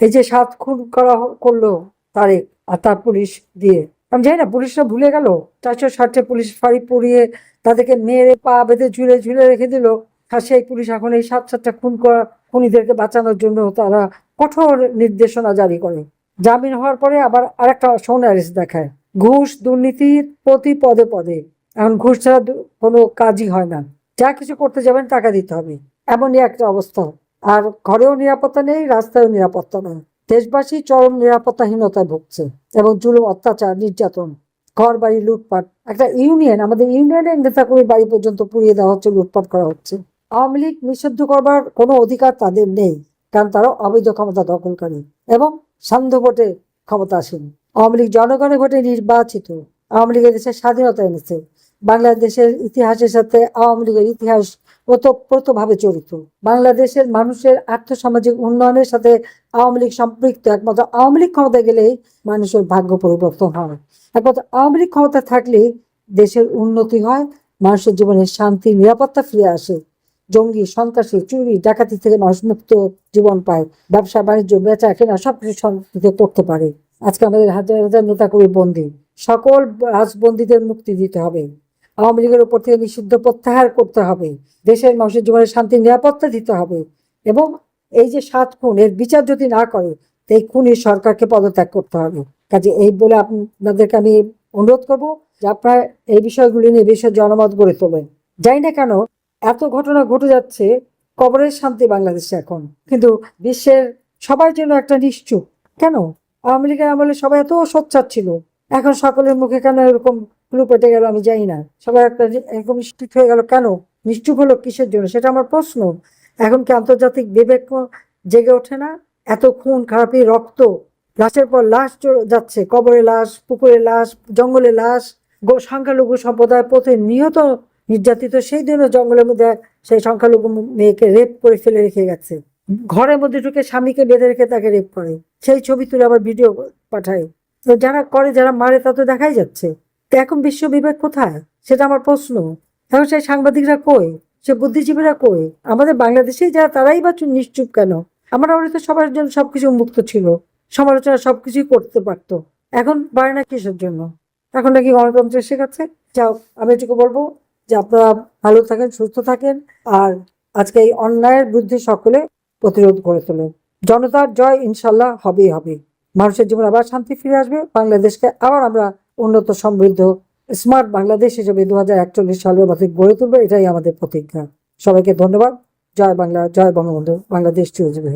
এই যে 7 খুন করলো তারেক আর তার পুলিশ দিয়ে, আমি জানি না পুলিশরা ভুলে গেল 460 পুলিশ ফাঁড়ি পরিয়ে তাদেরকে মেরে পা বেঁধে ঝুলে ঝুলে রেখে দিল। আর সেই পুলিশ এখন এই 7-7টা খুন করা খুনিদেরকে বাঁচানোর জন্য তারা কঠোর নির্দেশনা জারি করে। জামিন হওয়ার পরে আবার আরেকটা সৌনারিস দেখায়, ঘুষ দুর্নীতির প্রতি পদে পদে। এখন ঘুষ ছাড়া কোনো কাজই হয় না, যা কিছু করতে যাবেন টাকা দিতে হবে, এমনই একটা অবস্থা। আর ঘরেও নিরাপত্তা নেই, রাস্তায়ও নিরাপত্তা নেই। দেশবাসী চরম নিরাপত্তাহীনতায় ভুগছে এবং জুলুম, অত্যাচার, নির্যাতন, ঘর বাড়ি লুটপাট। একটা ইউনিয়ন, আমাদের ইউনিয়নের নেতাকর্মীর বাড়ি পর্যন্ত পুড়িয়ে দেওয়া হচ্ছে, লুটপাট করা হচ্ছে। আওয়ামী লীগ নিষিদ্ধ করবার কোনো অধিকার তাদের নেই, কারণ তারা অবৈধ ক্ষমতা দখলকারী এবং সান্ধ্য ভোটে ক্ষমতাসীন। আওয়ামী লীগ জনগণের ভোটে নির্বাচিত। আওয়ামী লীগের দেশের স্বাধীনতা এনেছে। বাংলাদেশের ইতিহাসের সাথে আওয়ামী লীগের ইতিহাস ওতপ্রোতভাবে জড়িত। বাংলাদেশের মানুষের আর্থসামাজিক উন্নয়নের সাথে আওয়ামী লীগ সম্পৃক্ত। একমাত্র আওয়ামী লীগ ক্ষমতায় গেলেই মানুষের ভাগ্য পরিবর্তন হয়। একমাত্র আওয়ামী লীগ ক্ষমতা থাকলেই দেশের উন্নতি হয়, মানুষের জীবনে শান্তি, নিরাপত্তা ফিরে আসে। জঙ্গি, সন্ত্রাসী, চুরি, ডাকাতি থেকে মানুষ মুক্ত জীবন পায়, ব্যবসা বাণিজ্য, বেচা কেনা সবকিছু শান্তিতে করতে পারে। আজকে আমাদের হাজার হাজার নেতাকর্মী বন্দী, সকল রাজবন্দীদের মুক্তি দিতে হবে। আওয়ামী লীগের উপর থেকে নিষিদ্ধ প্রত্যাহার করতে হবে। দেশের মানুষের জীবনে শান্তি, নিরাপত্তা দিতে হবে। এবং এই যে 7 খুন, এর বিচার যদি না করে এই খুনি সরকারকে পদত্যাগ করতে হবে। কাজে এই বলে আপনাদেরকে আমি অনুরোধ করব যে আপনারা এই বিষয়গুলি নিয়ে বিশ্বের জনমত গড়ে তোলেন। জানি না কেন এত ঘটনা ঘটে যাচ্ছে, কবরের শান্তি বাংলাদেশে এখন, কিন্তু বিশ্বের সবার জন্য একটা নিশ্চুপ। কেন? আওয়ামী লীগের আমলে সবাই এত সোচ্চার ছিল, এখন সকলের মুখে কেন এরকম পেটে গেল আমি জানি না। সবাই একটা এরকম নিশ্চুপ হয়ে গেল কেন? নিশ্চুপ হলো কিসের জন্য, সেটা আমার প্রশ্ন। এখন কি আন্তর্জাতিক বিবেক জেগে ওঠে না? এত খুন খারাপি, রক্ত, লাশের পর লাশ যাচ্ছে, কবরে লাশ, পুকুরে লাশ, জঙ্গলে লাশ। সংখ্যালঘু সম্প্রদায় প্রতিনিয়ত নির্যাতিত। সেই দিনও জঙ্গলের মধ্যে সেই সংখ্যালঘু মেয়েকে রেপ করে ফেলে রেখে গেছে, ঘরের মধ্যে ঢুকে স্বামীকে বেঁধে রেখে তাকে রেপ করে, সেই ছবি তুলে আবার ভিডিও পাঠায়। তো যারা করে, যারা মারে, তা তো দেখাই যাচ্ছে। তো এখন বিশ্ব বিবেক কোথায়, সেটা আমার প্রশ্ন। এখন সেই সাংবাদিকরা কই, সে বুদ্ধিজীবীরা কই? আমাদের বাংলাদেশেই যারা, তারাই বা নিশ্চুপ কেন? আমরা তো সবার জন্য সবকিছু মুক্ত ছিল, সমালোচনা সবকিছুই করতে পারতো, এখন পারে না কিসের জন্য? এখন নাকি গণতন্ত্র শেখাচ্ছে। যাও, আমি এটুকু বলবো যে আপনারা ভালো থাকেন, সুস্থ থাকেন, আর আজকে এই অন্যায়ের বিরুদ্ধে সকলে প্রতিরোধ করে তোলেন। জনতার জয় ইনশাল্লাহ হবেই হবে। মানুষের জীবন আবার শান্তি ফিরে আসবে, বাংলাদেশকে আবার আমরা উন্নত, সমৃদ্ধ, স্মার্ট বাংলাদেশ হিসেবে 2041 সালের মধ্যে গড়ে তুলবো, এটাই আমাদের প্রতিজ্ঞা। সবাইকে ধন্যবাদ। জয় বাংলা, জয় বঙ্গবন্ধু, বাংলাদেশ চিরজীবী।